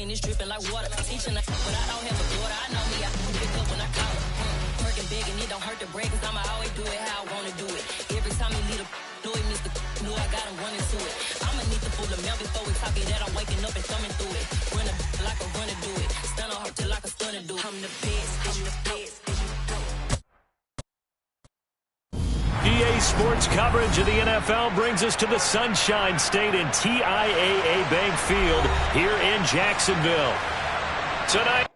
and it's dripping like water. Teaching but I don't have a daughter. I know me, I can pick up when I call her. Working big and it don't hurt to break, cause I'ma always do it how I wanna do it. Every time he lead a do it, Mr. Knew I got him running to it. I'ma need to pull the mail before we talk it that I'm waking up and thumbing through it. Run a like a runner do it. Stun on her till like a stunner do it. I'm the best, I'm the best. EA Sports coverage of the NFL brings us to the Sunshine State and TIAA Bank Field here in Jacksonville. Tonight,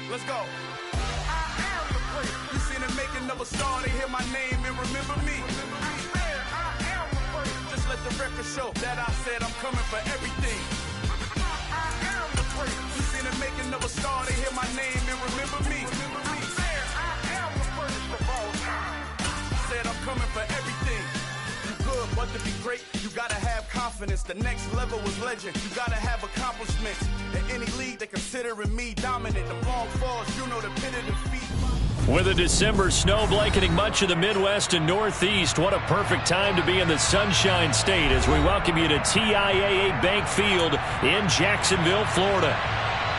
let's go. I am the great. You seen the making of a star, they hear my name and remember me. I am the great. Just let the record show that I said I'm coming for everything. I am the great. You seen the making of a star, they hear my name and remember me. I am the greatest of all time. Said I'm coming for everything. You good, but to be great, you gotta have confidence. The next level was legend. You gotta have accomplishments. In any league, they considering me dominant. The long falls, you know the pit of defeat. with a December snow blanketing much of the Midwest and Northeast, what a perfect time to be in the Sunshine State as we welcome you to TIAA Bank Field in Jacksonville, Florida.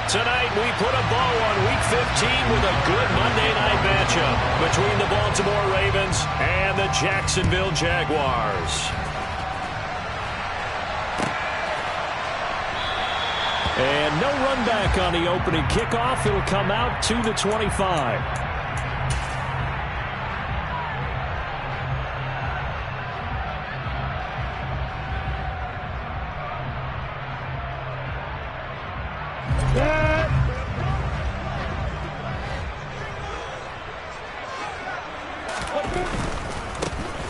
Tonight, we put a bow on Week 15 with a good Monday night matchup between the Baltimore Ravens and the Jacksonville Jaguars. And no run back on the opening kickoff. It'll come out to the 25.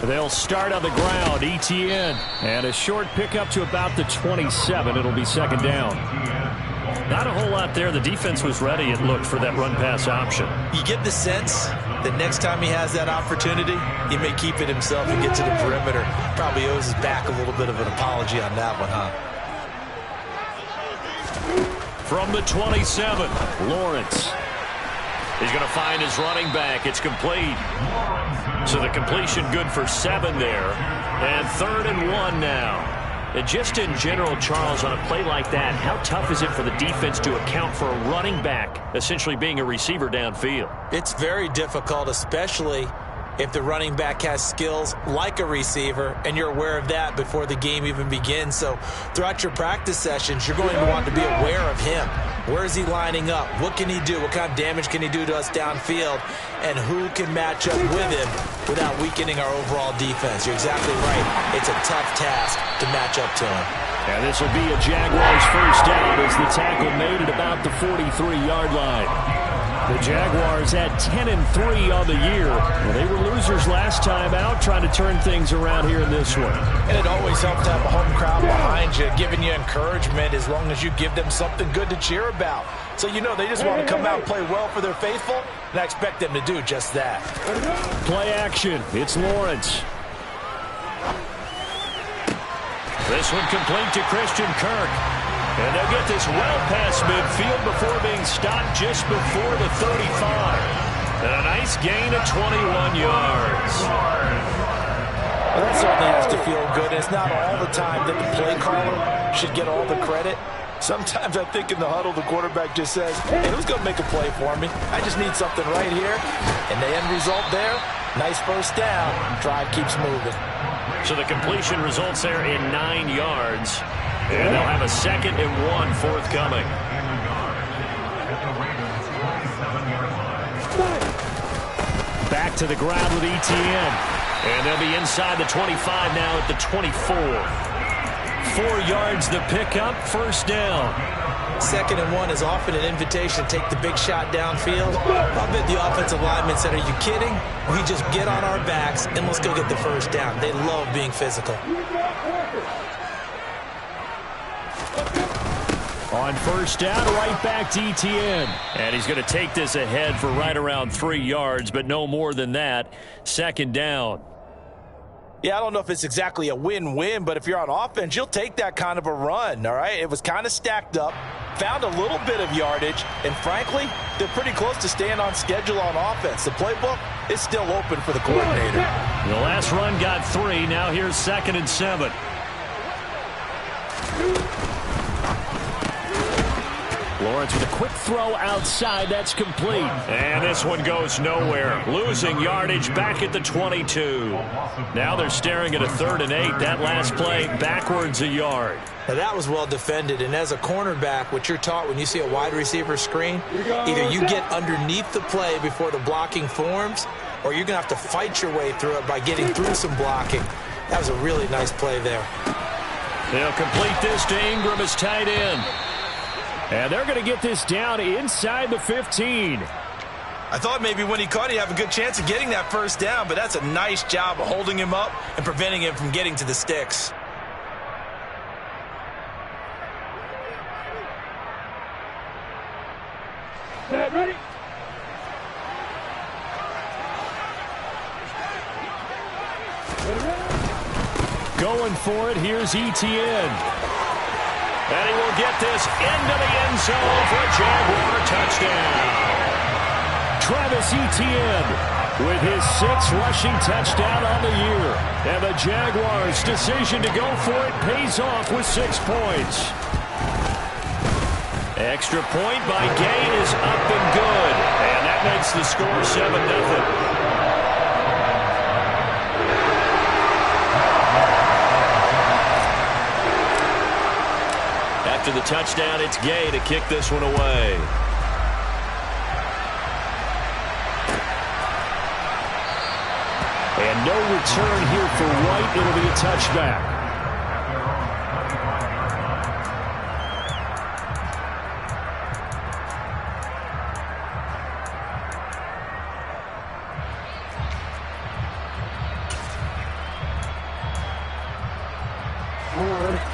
They'll start on the ground, ETN, and a short pickup to about the 27. It'll be second down. Not a whole lot there. The defense was ready, it looked, for that run-pass option. You get the sense that next time he has that opportunity, he may keep it himself and get to the perimeter. Probably owes his back a little bit of an apology on that one, huh? From the 27, Lawrence. He's going to find his running back. It's complete. So the completion good for 7 there. And 3rd and 1 now. And just in general, Charles, on a play like that, how tough is it for the defense to account for a running back essentially being a receiver downfield? It's very difficult, especially if the running back has skills like a receiver, and you're aware of that before the game even begins. So throughout your practice sessions, you're going to want to be aware of him. Where is he lining up? What can he do? What kind of damage can he do to us downfield? And who can match up with him without weakening our overall defense? You're exactly right. It's a tough task to match up to him. And this will be a Jaguars first down as the tackle made at about the 43-yard line. The Jaguars at 10-3 on the year. Well, they were losers last time out, trying to turn things around here in this one. And it always helps to have a home crowd behind you, giving you encouragement as long as you give them something good to cheer about. So you know they just want to come out and play well for their faithful, and I expect them to do just that. Play action. It's Lawrence. This one complete to Christian Kirk. And they'll get this well past midfield before being stopped just before the 35. And a nice gain of 21 yards. Well, that certainly has to feel good. It's not all the time that the play caller should get all the credit. Sometimes I think in the huddle, the quarterback just says, hey, who's going to make a play for me? I just need something right here. And the end result there, nice first down. Drive keeps moving. So the completion results there in 9 yards. And they'll have a 2nd and 1 forthcoming. Back to the ground with ETN. And they'll be inside the 25 now at the 24. 4 yards the pickup, first down. 2nd and 1 is often an invitation to take the big shot downfield. I'll bet the offensive lineman said, are you kidding? We just get on our backs and let's go get the first down. They love being physical. On first down, right back to ETN. And he's going to take this ahead for right around 3 yards, but no more than that. Second down. Yeah, I don't know if it's exactly a win-win, but if you're on offense, you'll take that kind of a run, all right? It was kind of stacked up, found a little bit of yardage, and frankly, they're pretty close to staying on schedule on offense. The playbook is still open for the coordinator. The last run got 3. Now here's 2nd and 7. Lawrence with a quick throw outside. That's complete. And this one goes nowhere. Losing yardage back at the 22. Now they're staring at a 3rd and 8. That last play backwards a yard. Now that was well defended, and as a cornerback, what you're taught when you see a wide receiver screen, either you get underneath the play before the blocking forms, or you're going to have to fight your way through it by getting through some blocking. That was a really nice play there. They'll complete this to Ingram as tight end. And they're going to get this down inside the 15. I thought maybe when he caught, he'd have a good chance of getting that first down, but that's a nice job of holding him up and preventing him from getting to the sticks. Ready? Going for it, here's ETN. And he will get this into the end zone for a Jaguar touchdown. Travis Etienne with his 6th rushing touchdown on the year. And the Jaguars' decision to go for it pays off with 6 points. Extra point by Gay is up and good. And that makes the score 7-0. After the touchdown, it's Gay to kick this one away. And no return here for White. It'll be a touchback.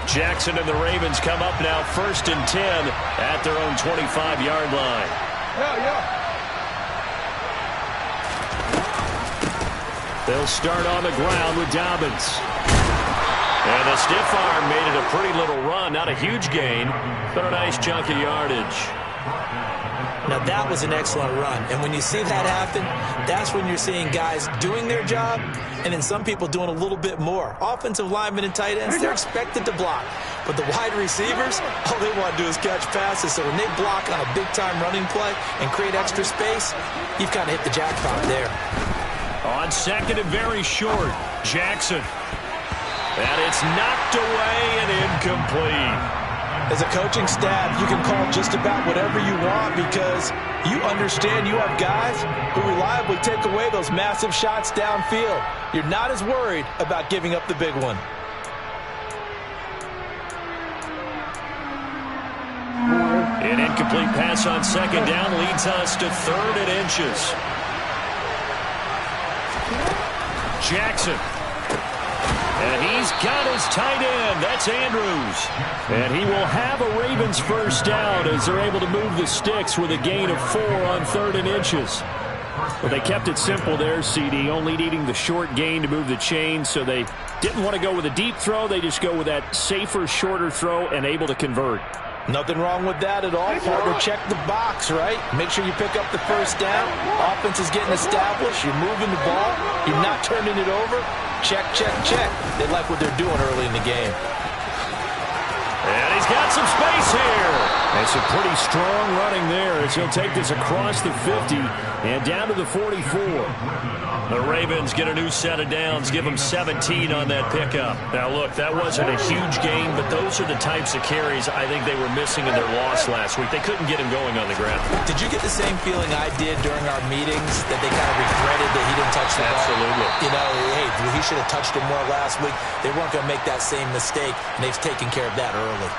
Jackson and the Ravens come up now 1st and 10 at their own 25-yard line. They'll start on the ground with Dobbins. And the stiff arm made it a pretty little run. Not a huge gain, but a nice chunk of yardage. Now that was an excellent run, and when you see that happen, that's when you're seeing guys doing their job and then some people doing a little bit more. Offensive linemen and tight ends, they're expected to block, but the wide receivers, all they want to do is catch passes. So when they block on a big-time running play and create extra space, you've kind of hit the jackpot there. On 2nd and very short, Jackson. And it's knocked away and incomplete. As a coaching staff, you can call just about whatever you want because you understand you have guys who reliably take away those massive shots downfield. You're not as worried about giving up the big one. An incomplete pass on 2nd down leads us to 3rd and inches. Jackson. And he's got his tight end. That's Andrews. And he will have a Ravens first down as they're able to move the sticks with a gain of 4 on 3rd and inches. Well, they kept it simple there, CD, only needing the short gain to move the chain, so they didn't want to go with a deep throw. They just go with that safer, shorter throw and able to convert. Nothing wrong with that at all. Hard to check the box, right? Make sure you pick up the first down. Offense is getting established. You're moving the ball. You're not turning it over. Check, check, check. They like what they're doing early in the game. And he's got some space here. And some pretty strong running there as he'll take this across the 50 and down to the 44. The Ravens get a new set of downs, give them 17 on that pickup. Now, look, that wasn't a huge gain, but those are the types of carries I think they were missing in their loss last week. They couldn't get him going on the ground. Did you get the same feeling I did during our meetings that they kind of regretted that he didn't touch the ball? Absolutely. You know, hey, he should have touched it more last week. They weren't going to make that same mistake, and they've taken care of that early.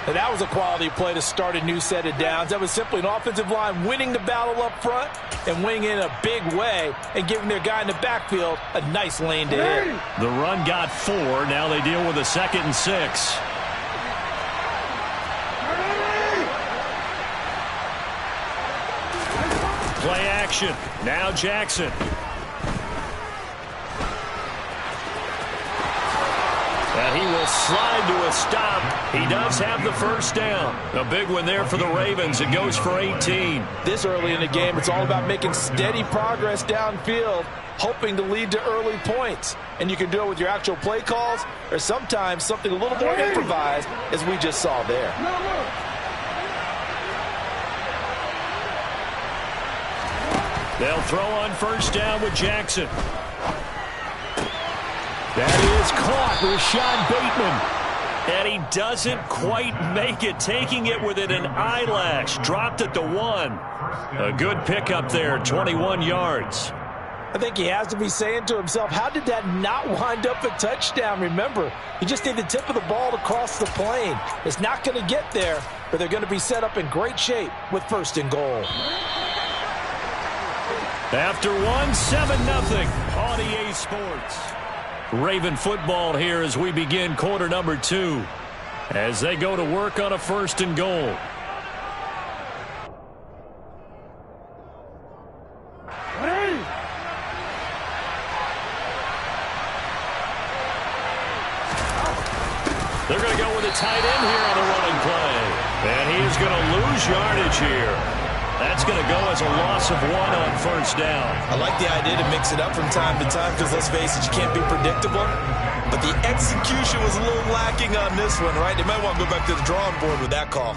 And that was a quality play to start a new set of downs. That was simply an offensive line winning the battle up front and winning in a big way and giving their guy in the backfield a nice lane to hit. The run got 4. Now they deal with a 2nd and 6. action. Now Jackson. And he will slide to a stop. He does have the first down. A big one there for the Ravens. It goes for 18. This early in the game, it's all about making steady progress downfield, hoping to lead to early points. And you can do it with your actual play calls or sometimes something a little more improvised, as we just saw there. They'll throw on first down with Jackson. That is caught. Rashad Bateman. And he doesn't quite make it, taking it within an eyelash. Dropped it to 1. A good pickup there, 21 yards. I think he has to be saying to himself, how did that not wind up a touchdown? Remember, you just need the tip of the ball to cross the plane. It's not going to get there, but they're going to be set up in great shape with first and goal. After 1, 7-0 on EA Sports. Raven football here as we begin quarter number 2, as they go to work on a first and goal. They're going to go with a tight end here on the running play. And he is going to lose yardage here. That's going to go as a loss of 1 on first down. I like the idea to mix it up from time to time because, let's face it, you can't be predictable. But the execution was a little lacking on this one, right? They might want to go back to the drawing board with that call.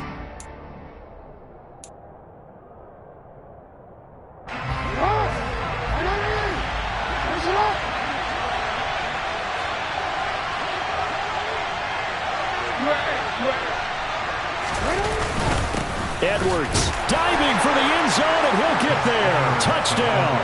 Edwards diving for the end zone, and he'll get there. Touchdown.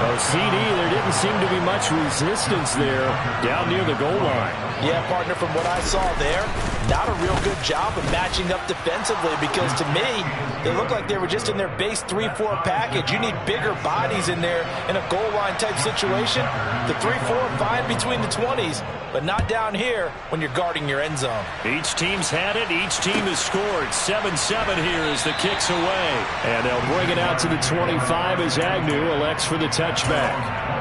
Oh, CD, there didn't seem to be much resistance there down near the goal line. Yeah, partner, from what I saw there, not a real good job of matching up defensively because, to me, they looked like they were just in their base 3-4 package. You need bigger bodies in there in a goal line type situation. The 3-4 fine between the 20s, but not down here when you're guarding your end zone. Each team's had it. Each team has scored. 7-7 here as the kick's away. And they'll bring it out to the 25 as Agnew elects for the touchback.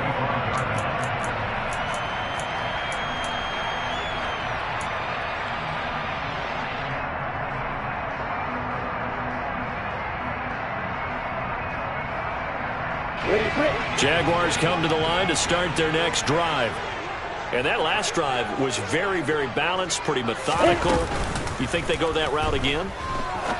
Jaguars come to the line to start their next drive. And that last drive was very, very balanced, pretty methodical. You think they go that route again?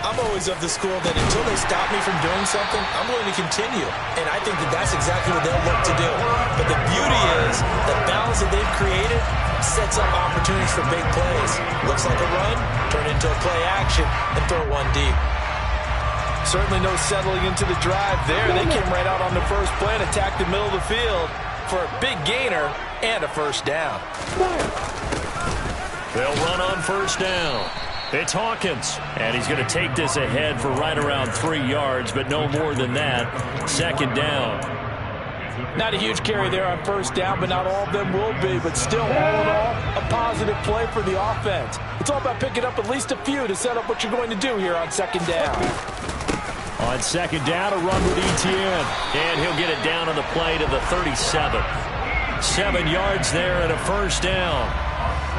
I'm always of the school that until they stop me from doing something, I'm going to continue. And I think that that's exactly what they'll look to do. But the beauty is the balance that they've created sets up opportunities for big plays. Looks like a run, turn into a play action, and throw one deep. Certainly no settling into the drive there. They came right out on the first play and attacked the middle of the field for a big gainer and a first down. They'll run on first down. It's Hawkins, and he's going to take this ahead for right around 3 yards, but no more than that. Second down. Not a huge carry there on first down, but not all of them will be. But still, all in all, a positive play for the offense. It's all about picking up at least a few to set up what you're going to do here on second down. On second down, a run with Etienne. And he'll get it down on the play to the 37. 7 yards there and a first down.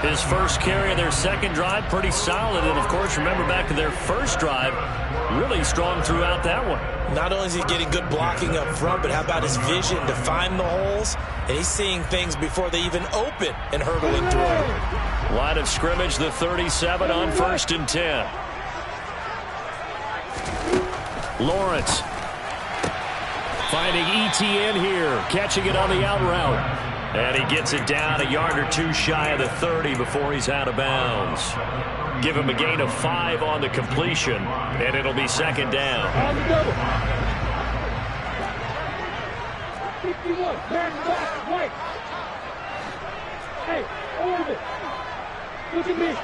His first carry of their second drive, pretty solid. And, of course, remember back to their first drive, really strong throughout that one. Not only is he getting good blocking up front, but how about his vision to find the holes? And he's seeing things before they even open and hurdling through it. Line of scrimmage, the 37 on first and 10. Lawrence finding Etienne here, catching it on the out route. And he gets it down a yard or two shy of the 30 before he's out of bounds. Give him a gain of 5 on the completion, and it'll be second down. 51, back, right. Hey, Orban, look at me,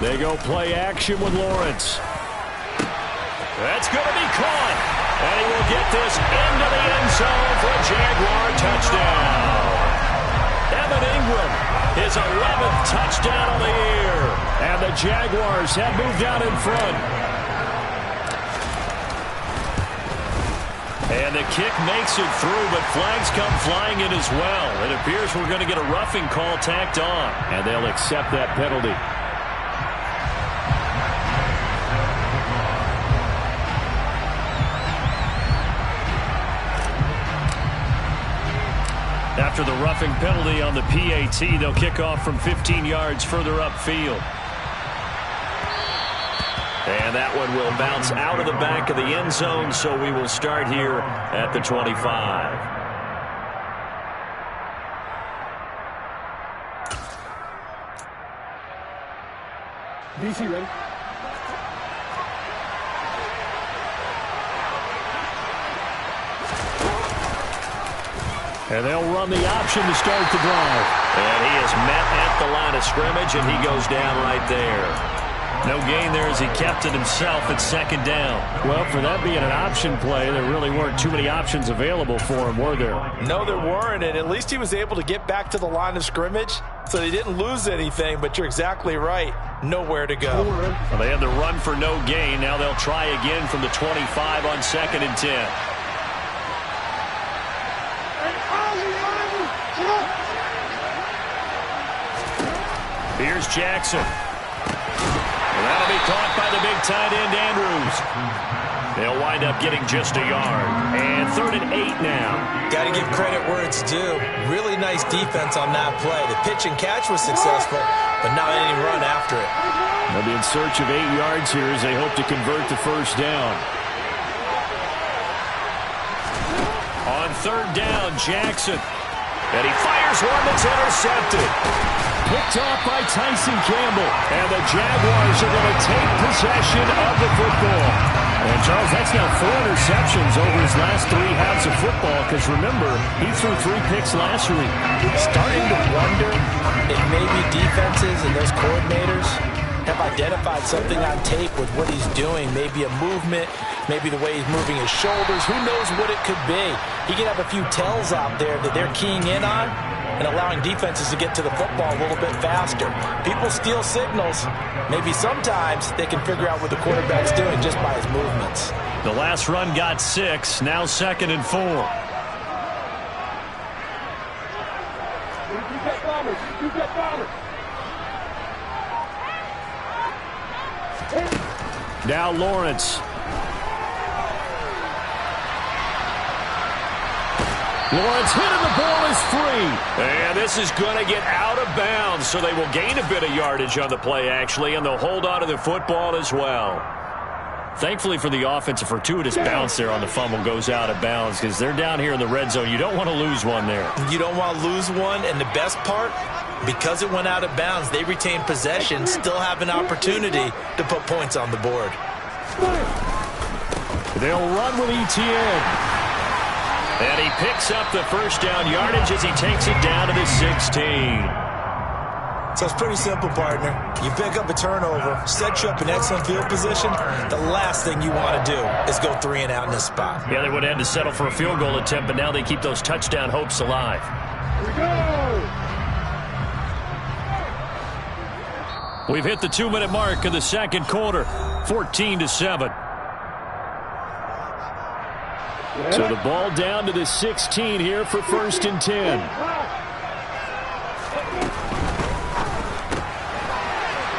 They go play action with Lawrence. That's going to be caught. And he will get this into the end zone for a Jaguar touchdown. Evan Ingram, his 11th touchdown of the year. And the Jaguars have moved out in front. And the kick makes it through, but flags come flying in as well. It appears we're going to get a roughing call tacked on, and they'll accept that penalty. After the roughing penalty on the PAT, they'll kick off from 15 yards further upfield. And that one will bounce out of the back of the end zone, so we will start here at the 25. DC ready. And they'll run the option to start the drive. And he is met at the line of scrimmage, and he goes down right there. No gain there as he kept it himself at second down. Well, for that being an option play, there really weren't too many options available for him, were there? No, there weren't, and at least he was able to get back to the line of scrimmage, so they didn't lose anything, but you're exactly right. Nowhere to go. Well, they had to run for no gain. Now they'll try again from the 25 on 2nd and 10. Here's Jackson. And that'll be caught by the big tight end, Andrews. They'll wind up getting just a yard. And 3rd and 8 now. Got to give credit where it's due. Really nice defense on that play. The pitch and catch was successful, but not any run after it. They'll be in search of 8 yards here as they hope to convert the first down. On 3rd down, Jackson. And he fires one that's intercepted. Picked off by Tyson Campbell. And the Jaguars are going to take possession of the football. And, Charles, that's now 4 interceptions over his last 3 halves of football. Because, remember, he threw 3 picks last week. Starting to wonder if maybe defenses and those coordinators have identified something on tape with what he's doing. Maybe a movement, maybe the way he's moving his shoulders. Who knows what it could be? He could have a few tells out there that they're keying in on and allowing defenses to get to the football a little bit faster. People steal signals. Maybe sometimes they can figure out what the quarterback's doing just by his movements. The last run got 6, now 2nd and 4. You get bombers. Now Lawrence. Lawrence hit and the ball is free. And this is going to get out of bounds, so they will gain a bit of yardage on the play, actually, and they'll hold on to the football as well. Thankfully for the offense, a fortuitous bounce there on the fumble goes out of bounds because they're down here in the red zone. You don't want to lose one there. You don't want to lose one, and the best part, because it went out of bounds, they retain possession, still have an opportunity to put points on the board. They'll run with Etienne. And he picks up the first down yardage as he takes it down to the 16. So it's pretty simple, partner. You pick up a turnover, set you up in excellent field position. The last thing you want to do is go 3 and out in this spot. Yeah, they would have had to settle for a field goal attempt, but now they keep those touchdown hopes alive. Here we go. We've hit the 2-minute mark of the second quarter, 14-7. So the ball down to the 16 here for 1st and 10.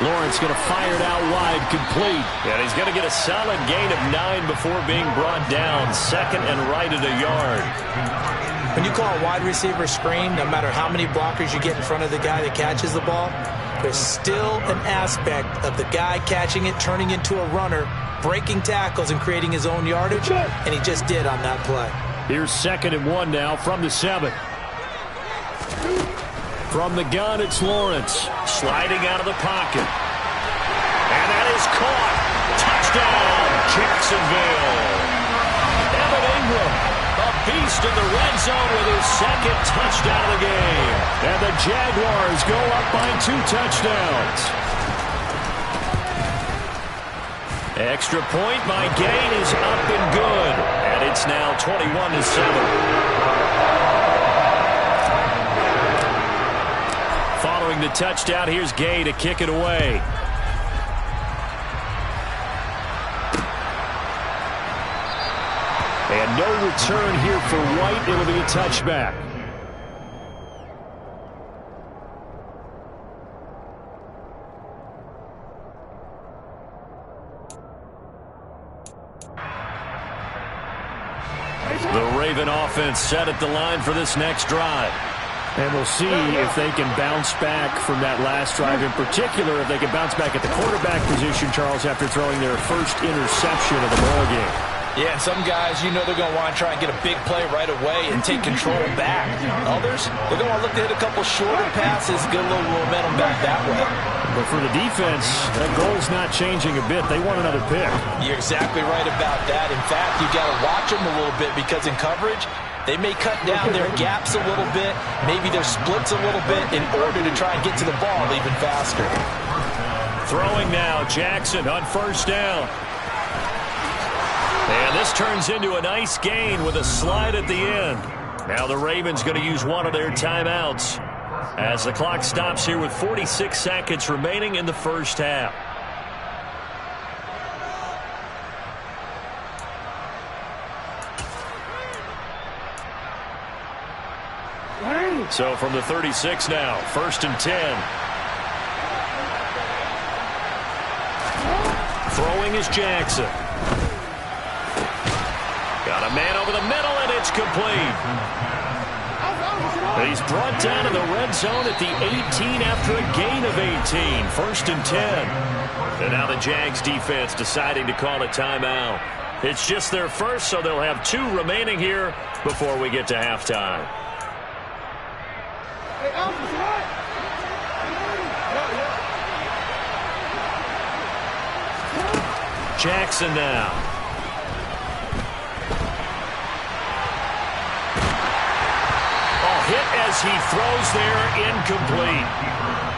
Lawrence going to fire it out wide, complete. And he's going to get a solid gain of 9 before being brought down. 2nd and right at a yard. When you call a wide receiver screen, no matter how many blockers you get in front of the guy that catches the ball, there's still an aspect of the guy catching it, turning into a runner, breaking tackles and creating his own yardage, and he just did on that play. Here's 2nd and 1 now from the 7. From the gun, it's Lawrence. Sliding out of the pocket. And that is caught. Touchdown, Jacksonville. Evan Ingram, a beast in the red zone with his 2nd touchdown of the game. And the Jaguars go up by 2 touchdowns. Extra point by Gain is up and good. And it's now 21-7. Following the touchdown, here's Gay to kick it away. And no return here for White. It'll be a touchback. The Raven offense set at the line for this next drive. And we'll see if they can bounce back from that last drive. In particular, if they can bounce back at the quarterback position, Charles, after throwing their first interception of the ball game. Yeah, some guys, you know they're going to want to try and get a big play right away and take control back. Others, they're going to want to look to hit a couple shorter passes, get a little momentum back that way. But for the defense, that goal's not changing a bit. They want another pick. You're exactly right about that. In fact, you got to watch them a little bit because in coverage, they may cut down their gaps a little bit, maybe their splits a little bit in order to try and get to the ball even faster. Throwing now, Jackson on first down. And this turns into a nice gain with a slide at the end. Now the Ravens going to use one of their timeouts as the clock stops here with 46 seconds remaining in the first half. So from the 36 now, 1st and 10. Throwing is Jackson. Got a man over the middle, and it's complete. He's brought down in the red zone at the 18 after a gain of 18. 1st and 10. And now the Jags defense deciding to call a timeout. It's just their first, so they'll have 2 remaining here before we get to halftime. Jackson now. Hit as he throws there, incomplete.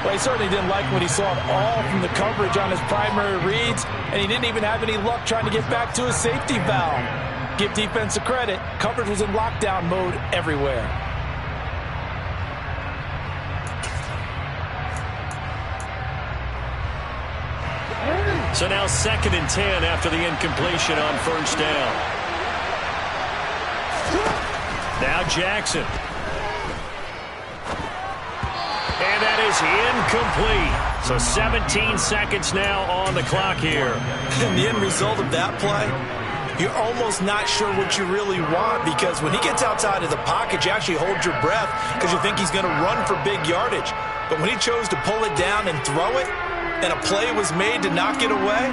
Well, he certainly didn't like what he saw at all from the coverage on his primary reads, and he didn't even have any luck trying to get back to his safety valve. Give defense a credit. Coverage was in lockdown mode everywhere. So now 2nd and 10 after the incompletion on first down. Now Jackson. And that is incomplete. So 17 seconds now on the clock here. And the end result of that play, you're almost not sure what you really want, because when he gets outside of the pocket, you actually hold your breath because you think he's going to run for big yardage. But when he chose to pull it down and throw it, and a play was made to knock it away,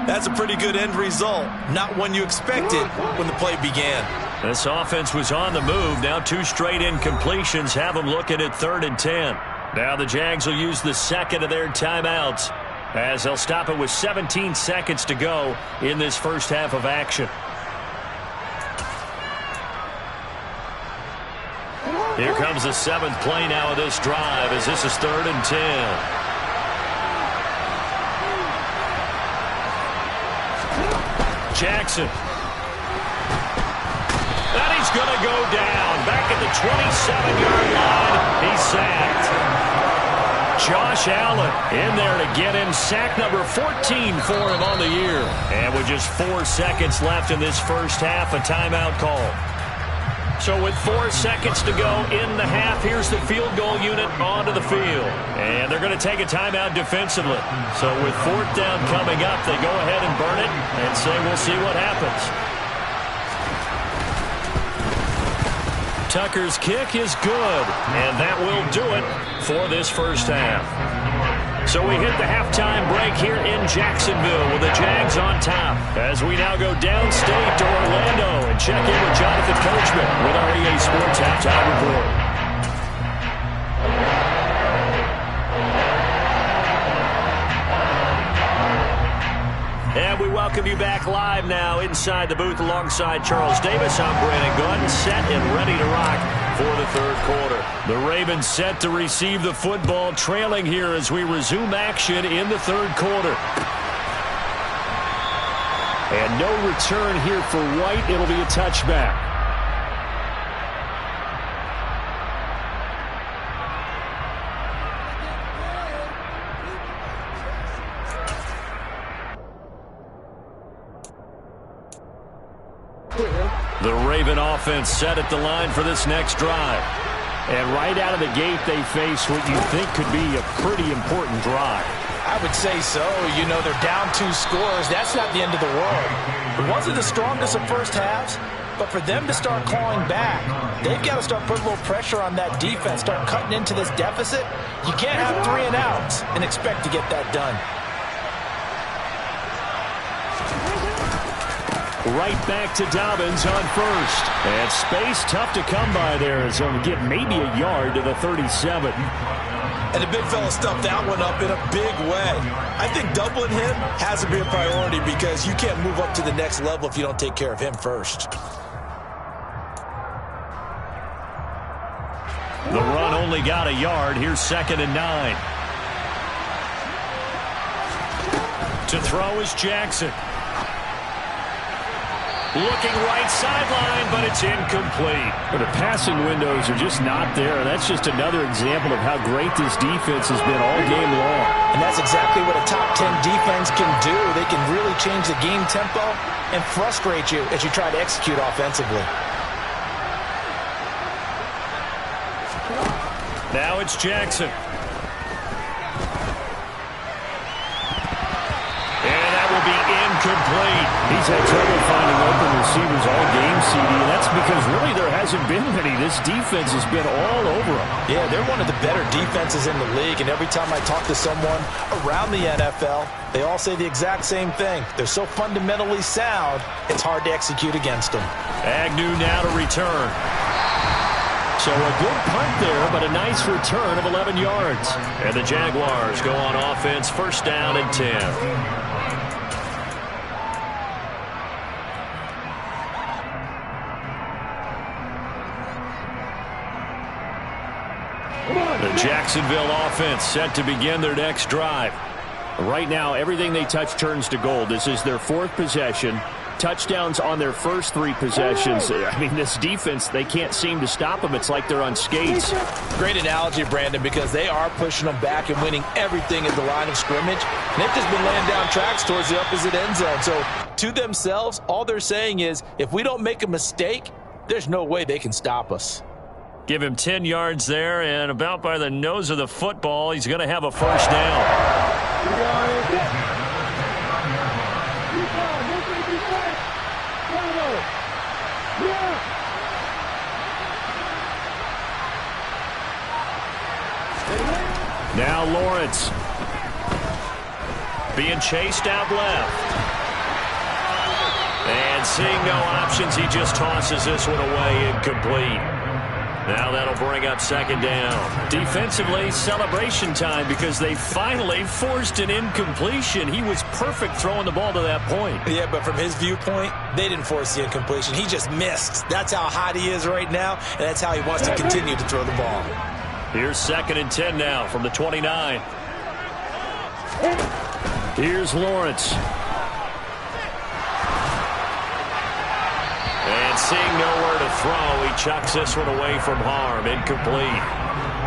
that's a pretty good end result. Not one you expected when the play began. This offense was on the move. Now 2 straight incompletions have them looking at 3rd and 10. Now the Jags will use the 2nd of their timeouts as they'll stop it with 17 seconds to go in this first half of action. Here comes the 7th play now of this drive as this is 3rd and 10. Jackson. And he's going to go down. Back at the 27-yard line. He's sacked. Josh Allen in there to get him. Sack number 14 for him on the year. And with just 4 seconds left in this first half, a timeout call. So with 4 seconds to go in the half, here's the field goal unit onto the field. And they're going to take a timeout defensively. So with 4th down coming up, they go ahead and burn it and say we'll see what happens. Tucker's kick is good, and that will do it for this first half. So we hit the halftime break here in Jacksonville with the Jags on top as we now go downstate to Orlando and check in with Jonathan Coachman with our EA Sports Halftime Report. And we welcome you back live now inside the booth alongside Charles Davis. I'm Brandon Gunn, set and ready to rock for the 3rd quarter. The Ravens set to receive the football, trailing here as we resume action in the 3rd quarter. And no return here for White. It'll be a touchback. The Raven offense set at the line for this next drive. And right out of the gate, they face what you think could be a pretty important drive. I would say so. You know, they're down 2 scores. That's not the end of the world. It wasn't the strongest of first halves, but for them to start clawing back, they've got to start putting a little pressure on that defense, start cutting into this deficit. You can't have 3 and outs and expect to get that done. Right back to Dobbins on first. And space tough to come by there, so he'll get maybe a yard to the 37. And the big fella stuffed that one up in a big way. I think doubling him has to be a priority because you can't move up to the next level if you don't take care of him first. The run only got a yard. Here's 2nd and 9. To throw is Jackson. Looking right sideline, but it's incomplete. But the passing windows are just not there. That's just another example of how great this defense has been all game long. And that's exactly what a top 10 defense can do. They can really change the game tempo and frustrate you as you try to execute offensively. Now it's Jackson. And that will be incomplete. He's had trouble finding open receivers all game, CD, and that's because really there hasn't been many. This defense has been all over them. Yeah, they're one of the better defenses in the league, and every time I talk to someone around the NFL, they all say the exact same thing. They're so fundamentally sound, it's hard to execute against them. Agnew now to return. So a good punt there, but a nice return of 11 yards. And the Jaguars go on offense, 1st down and 10. The Jacksonville offense set to begin their next drive. Right now, everything they touch turns to gold. This is their 4th possession. Touchdowns on their first 3 possessions. I mean, this defense, they can't seem to stop them. It's like they're on skates. Great analogy, Brandon, because they are pushing them back and winning everything at the line of scrimmage. And they've just been laying down tracks towards the opposite end zone. So to themselves, all they're saying is, if we don't make a mistake, there's no way they can stop us. Give him 10 yards there, and about by the nose of the football, he's going to have a 1st down. Now Lawrence being chased out left. And seeing no options, he just tosses this one away, incomplete. Now that'll bring up 2nd down. Defensively, celebration time because they finally forced an incompletion. He was perfect throwing the ball to that point. Yeah, but from his viewpoint, they didn't force the incompletion. He just missed. That's how hot he is right now, and that's how he wants to continue to throw the ball. Here's 2nd and 10 now from the 29. Here's Lawrence. And seeing nowhere to throw, he chucks this one away from harm. Incomplete.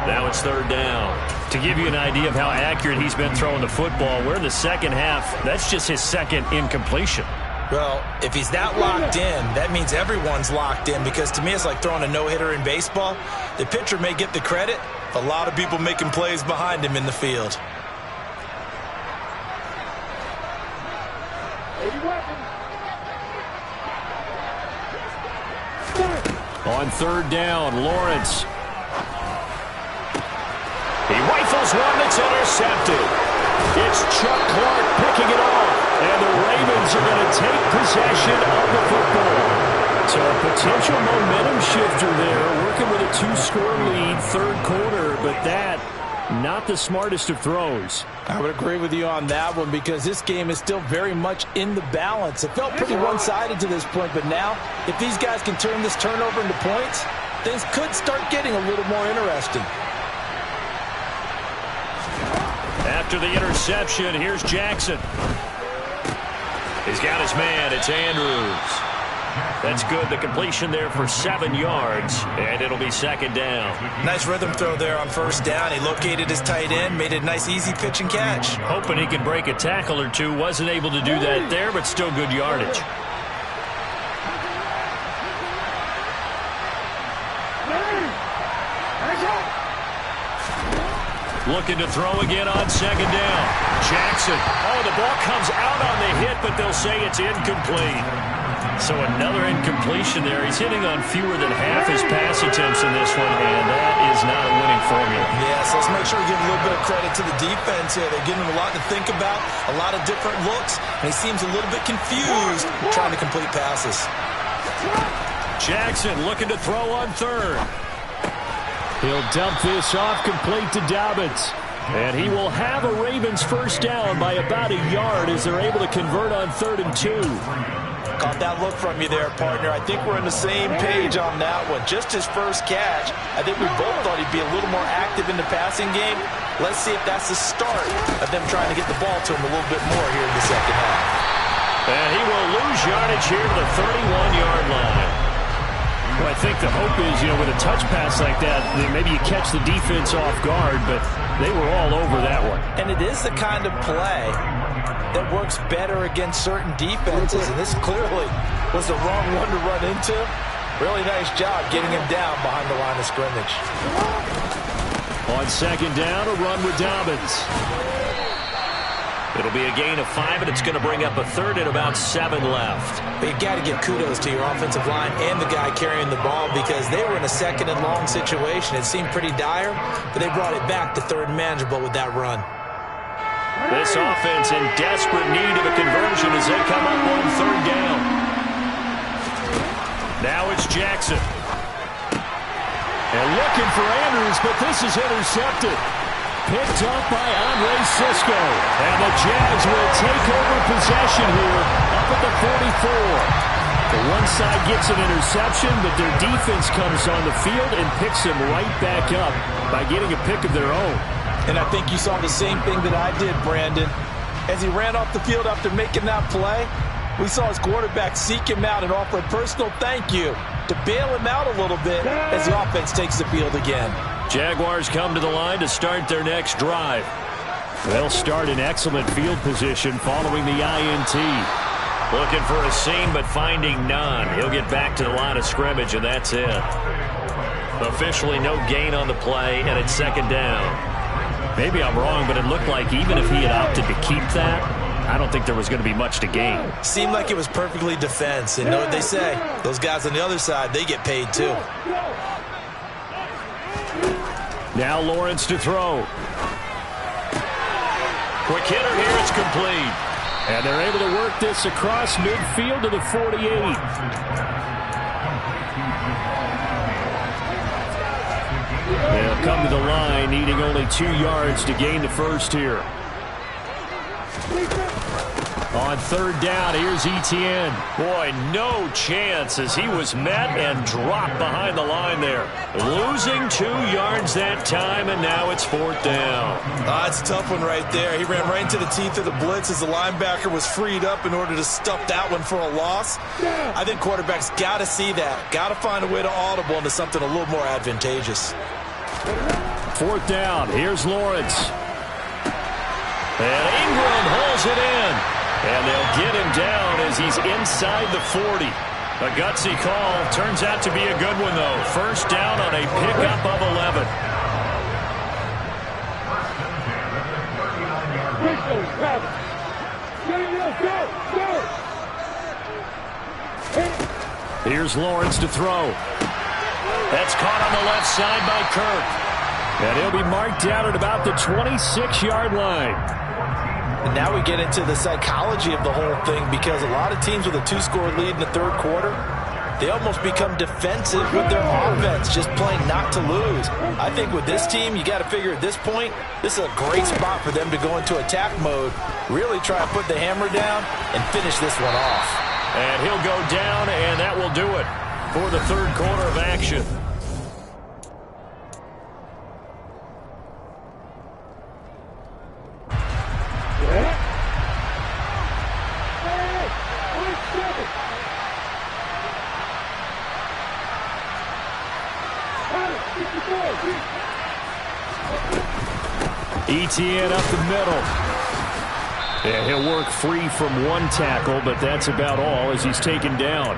Now it's 3rd down. To give you an idea of how accurate he's been throwing the football, we're in the 2nd half. That's just his 2nd incompletion. Well, if he's that locked in, that means everyone's locked in, because to me it's like throwing a no-hitter in baseball. The pitcher may get the credit, a lot of people making plays behind him in the field. On 3rd down, Lawrence. He rifles one that's intercepted. It's Chuck Clark picking it off. And the Ravens are going to take possession of the football. So a potential momentum shifter there, working with a 2-score lead, 3rd quarter, but that, not the smartest of throws. I would agree with you on that one, because this game is still very much in the balance. It felt pretty one-sided to this point, but now, if these guys can turn this turnover into points, things could start getting a little more interesting. After the interception, here's Jackson. He's got his man. It's Andrews. That's good. The completion there for 7 yards, and it'll be 2nd down. Nice rhythm throw there on 1st down. He located his tight end, made a nice easy pitch and catch. Hoping he could break a tackle or two. Wasn't able to do that there, but still good yardage. Looking to throw again on second down. Jackson. Oh, the ball comes out on the hit, but they'll say it's incomplete. So another incompletion there. He's hitting on fewer than half his pass attempts in this one, and that is not a winning formula. Yes, let's make sure we give a little bit of credit to the defense here. They're giving him a lot to think about, a lot of different looks, and he seems a little bit confused trying to complete passes. Jackson looking to throw on third. He'll dump this off complete to Dobbins. And he will have a Ravens first down by about a yard as they're able to convert on 3rd and 2. Caught that look from you there, partner. I think we're on the same page on that one. Just his first catch. I think we both thought he'd be a little more active in the passing game. Let's see if that's the start of them trying to get the ball to him a little bit more here in the second half. And he will lose yardage here to the 31-yard line. Well, I think the hope is, with a touch pass like that, maybe you catch the defense off guard, but they were all over that one. And it is the kind of play that works better against certain defenses, and this clearly was the wrong one to run into. Really nice job getting him down behind the line of scrimmage. On second down, a run with Dobbins. It'll be a gain of 5, and it's going to bring up a third and about 7 left. But you've got to give kudos to your offensive line and the guy carrying the ball because they were in a second and long situation. It seemed pretty dire, but they brought it back to 3rd and manageable with that run. This offense in desperate need of a conversion as they come up on 3rd down. Now it's Jackson. And looking for Andrews, but this is intercepted. Picked up by Andre Sisco. And the Jags will take over possession here up at the 44. The one side gets an interception, but their defense comes on the field and picks them right back up by getting a pick of their own. And I think you saw the same thing that I did, Brandon. As he ran off the field after making that play, we saw his quarterback seek him out and offer a personal thank you to bail him out a little bit as the offense takes the field again. Jaguars come to the line to start their next drive. They'll start in excellent field position following the INT. Looking for a seam, but finding none. He'll get back to the line of scrimmage, and that's it. Officially no gain on the play, and it's 2nd down. Maybe I'm wrong, but it looked like even if he had opted to keep that, I don't think there was going to be much to gain. Seemed like it was perfectly defense, and know what they say. Those guys on the other side, they get paid too. Now Lawrence to throw. Quick hitter here, it's complete. And they're able to work this across midfield to the 48. They'll come to the line, needing only 2 yards to gain the first here. On 3rd down, here's Etienne. Boy, no chance as he was met and dropped behind the line there. Losing 2 yards that time, and now it's 4th down. It's a tough one right there. He ran right into the teeth of the blitz as the linebacker was freed up in order to stuff that one for a loss. I think quarterbacks got to see that. Got to find a way to audible into something a little more advantageous. 4th down, here's Lawrence. And Ingram holds it in. And they'll get him down as he's inside the 40. A gutsy call. Turns out to be a good one, though. First down on a pickup of 11. Here's Lawrence to throw. That's caught on the left side by Kirk. And he'll be marked down at about the 26-yard line. And now we get into the psychology of the whole thing because a lot of teams with a 2-score lead in the 3rd quarter, they almost become defensive with their offense, just playing not to lose. I think with this team, you got to figure at this point, this is a great spot for them to go into attack mode, really try to put the hammer down and finish this one off. And he'll go down, and that will do it for the 3rd quarter of action. Etienne up the middle. Yeah, he'll work free from 1 tackle, but that's about all as he's taken down.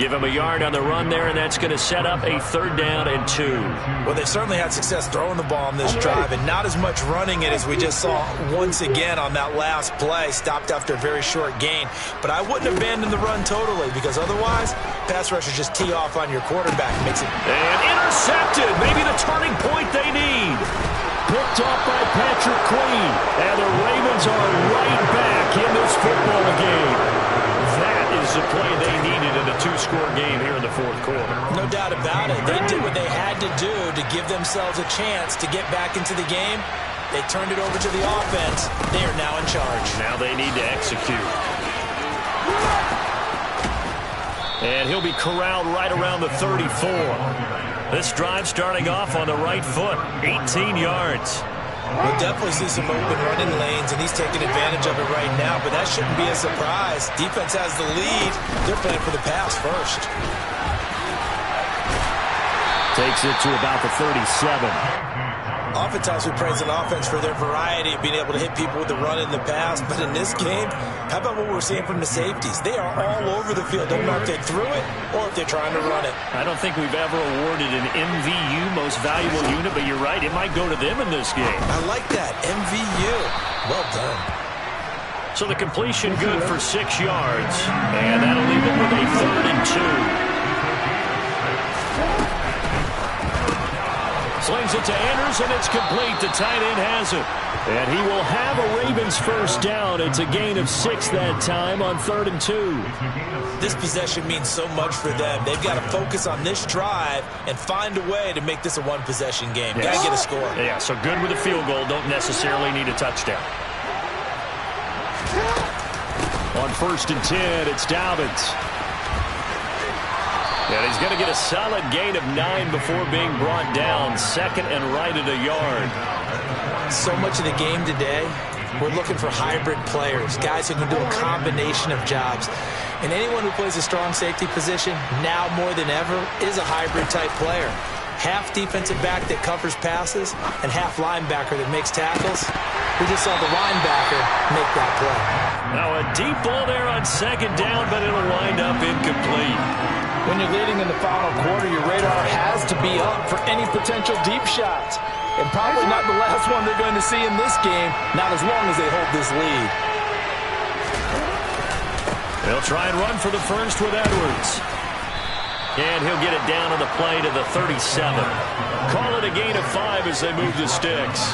Give him a yard on the run there, and that's going to set up a 3rd down and 2. Well, they've certainly had success throwing the ball on this drive, and not as much running it as we just saw once again on that last play. Stopped after a very short gain. But I wouldn't abandon the run totally, because otherwise, pass rushers just tee off on your quarterback. Makes it... And intercepted. Maybe the turning point they need. Picked off by Patrick Queen. And the Ravens are right back in this football game. That is the play they needed in a 2-score game here in the 4th quarter. No doubt about it. They did what they had to do to give themselves a chance to get back into the game. They turned it over to the offense. They are now in charge. Now they need to execute. And he'll be corralled right around the 34. This drive starting off on the right foot. 18 yards. We'll definitely see some open running lanes, and he's taking advantage of it right now, but that shouldn't be a surprise. Defense has the lead. They're playing for the pass first. Takes it to about the 37. Oftentimes we praise an offense for their variety of being able to hit people with the run in the pass, but in this game, how about what we're seeing from the safeties? They are all over the field. Don't know if they threw it or if they're trying to run it. I don't think we've ever awarded an MVU, most valuable unit, but you're right, it might go to them in this game. I like that, MVU. Well done. So the completion good for 6 yards, and that'll leave it with a 3rd and 2. Slings it to Anders, and it's complete. The tight end has it. And he will have a Ravens 1st down. It's a gain of 6 that time on 3rd and 2. This possession means so much for them. They've got to focus on this drive and find a way to make this a 1-possession game. Yes. Got to get a score. Yeah, so good with a field goal. Don't necessarily need a touchdown. On 1st and 10, it's Dobbins. And he's going to get a solid gain of 9 before being brought down. 2nd and right at a yard. So much of the game today, we're looking for hybrid players, guys who can do a combination of jobs. And anyone who plays a strong safety position, now more than ever, is a hybrid-type player. Half defensive back that covers passes and half linebacker that makes tackles. We just saw the linebacker make that play. Now a deep ball there on 2nd down, but it'll wind up incomplete. When you're leading in the final quarter, your radar has to be up for any potential deep shots. And probably not the last one they're going to see in this game, not as long as they hold this lead. They'll try and run for the 1st with Edwards. And he'll get it down on the play to the 37. Call it a gain of 5 as they move the sticks.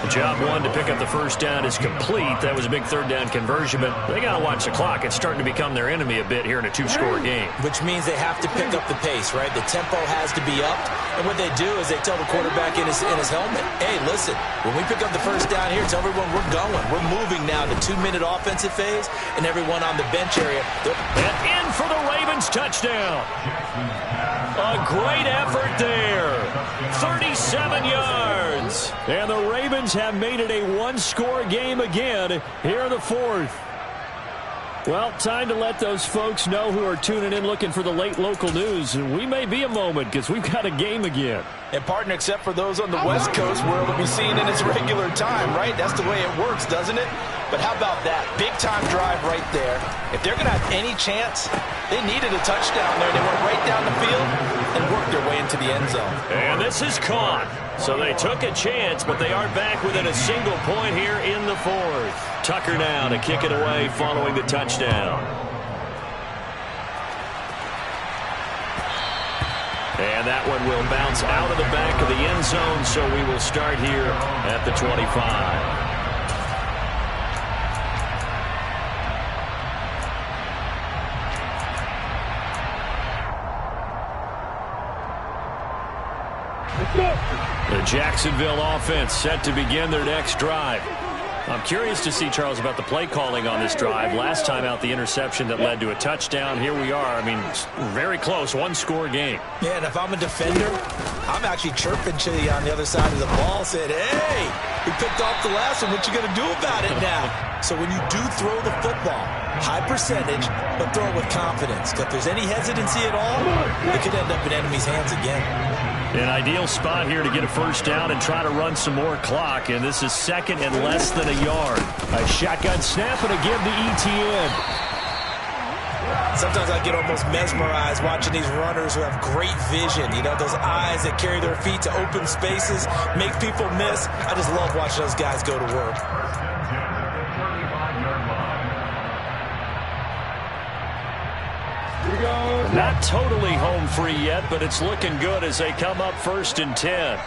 The job 1 to pick up the 1st down is complete. That was a big 3rd down conversion, but they got to watch the clock. It's starting to become their enemy a bit here in a 2-score game. Which means they have to pick up the pace, right? The tempo has to be up. And what they do is they tell the quarterback in his helmet, hey, listen, when we pick up the 1st down here, tell everyone we're going. We're moving now to 2-minute offensive phase, and everyone on the bench area. And in for the Ravens touchdown. A great effort there. 37 yards. And the Ravens have made it a 1-score game again here in the 4th. Well, time to let those folks know who are tuning in looking for the late local news. And we may be a moment because we've got a game again. And, partner, except for those on the West Coast where it'll be seen in its regular time, right? That's the way it works, doesn't it? But how about that? Big-time drive right there. If they're going to have any chance, they needed a touchdown there. They went right down the field and worked their way into the end zone. And this is caught. So they took a chance, but they are back within a single point here in the 4th. Tucker now to kick it away following the touchdown. And that one will bounce out of the back of the end zone, so we will start here at the 25. The Jacksonville offense set to begin their next drive. I'm curious to see, Charles, about the play calling on this drive. Last time out, the interception that led to a touchdown. Here we are. I mean, very close, 1-score game. Yeah, and if I'm a defender, I'm actually chirping to you on the other side of the ball, saying, hey, we picked off the last one. What you going to do about it now? So when you do throw the football, high percentage, but throw it with confidence. If there's any hesitancy at all, it could end up in enemy's hands again. An ideal spot here to get a 1st down and try to run some more clock. And this is 2nd and less than a yard. A shotgun snap and a give to ETN. Sometimes I get almost mesmerized watching these runners who have great vision. You know, those eyes that carry their feet to open spaces, make people miss. I just love watching those guys go to work. Not totally home free yet, but it's looking good as they come up 1st and 10.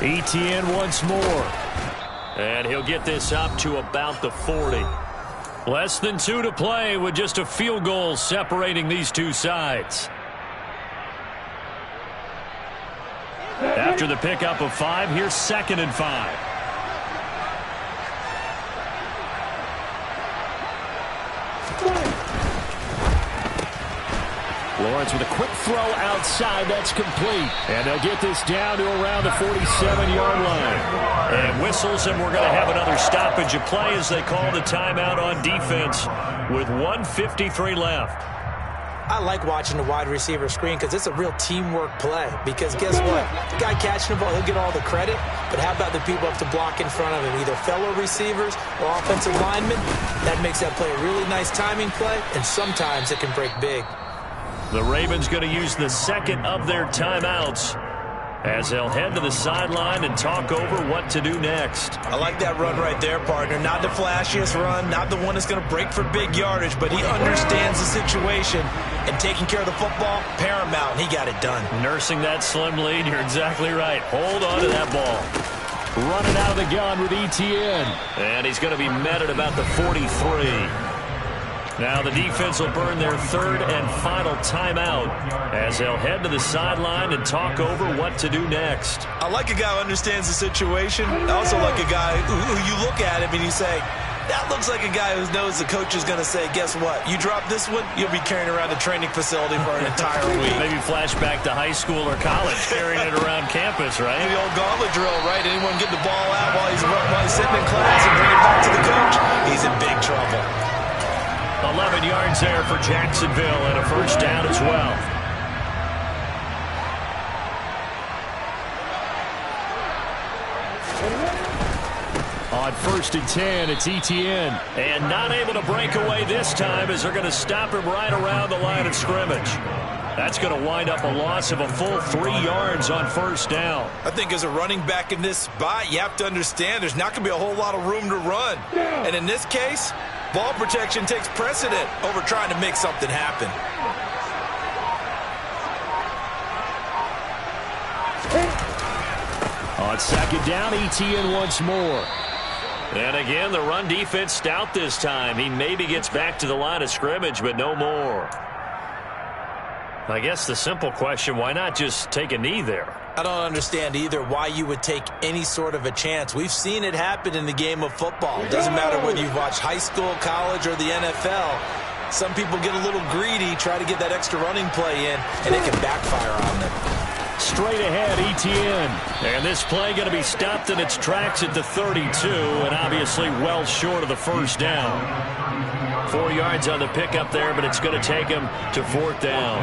Etienne once more. And he'll get this up to about the 40. Less than 2 to play with just a field goal separating these two sides. After the pickup of 5, here's 2nd and 5. Lawrence with a quick throw outside. That's complete. And they'll get this down to around the 47-yard line. And whistles, and we're going to have another stoppage of play as they call the timeout on defense with 1:53 left. I like watching the wide receiver screen because it's a real teamwork play. Because guess what? The guy catching the ball, he'll get all the credit. But how about the people up to block in front of him, either fellow receivers or offensive linemen? That makes that play a really nice timing play, and sometimes it can break big. The Ravens going to use the 2nd of their timeouts as they'll head to the sideline and talk over what to do next. I like that run right there, partner. Not the flashiest run, not the one that's going to break for big yardage, but he understands the situation, and taking care of the football, paramount, and he got it done. Nursing that slim lead, you're exactly right. Hold on to that ball. Running out of the gun with Etienne. And he's going to be met at about the 43. Now the defense will burn their 3rd and final timeout as they'll head to the sideline and talk over what to do next. I like a guy who understands the situation. I also like a guy who you look at him and you say, that looks like a guy who knows the coach is going to say, guess what? You drop this one, you'll be carrying around the training facility for an entire week. Maybe flashback to high school or college, carrying it around campus, right? The old gauntlet drill, right? Anyone get the ball out while he's sitting in class and bring it back to the coach? He's in big trouble. 11 yards there for Jacksonville and a 1st down as well. On 1st and 10, it's Etienne. And not able to break away this time as they're going to stop him right around the line of scrimmage. That's going to wind up a loss of a full 3 yards on 1st down. I think as a running back in this spot, you have to understand there's not going to be a whole lot of room to run. And in this case, ball protection takes precedent over trying to make something happen. On 2nd down, Etienne once more. And again, the run defense stout this time. He maybe gets back to the line of scrimmage, but no more. I guess the simple question, why not just take a knee there? I don't understand either why you would take any sort of a chance. We've seen it happen in the game of football. It doesn't matter whether you've watched high school, college, or the NFL. Some people get a little greedy, try to get that extra running play in, and it can backfire on them. Straight ahead, Etienne. And this play going to be stopped in its tracks at the 32, and obviously well short of the 1st down. 4 yards on the pickup there, but it's going to take him to 4th down.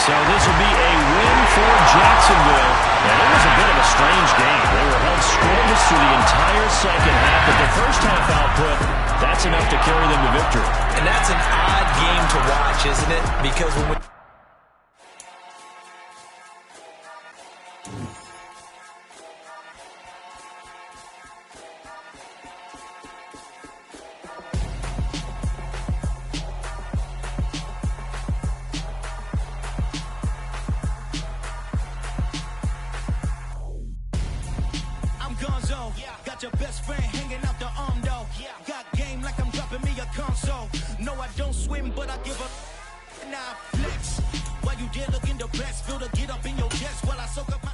So this will be a win for Jacksonville. And it was a bit of a strange game. They were held scoreless through the entire 2nd half, but the 1st half output, that's enough to carry them to victory. And that's an odd game to watch, isn't it? Because when we got your best friend hanging out the arm though. Got game like I'm dropping me a console. No, I don't swim, but I give up. Now flex. While you there looking the best, feel the get up in your chest while I soak up my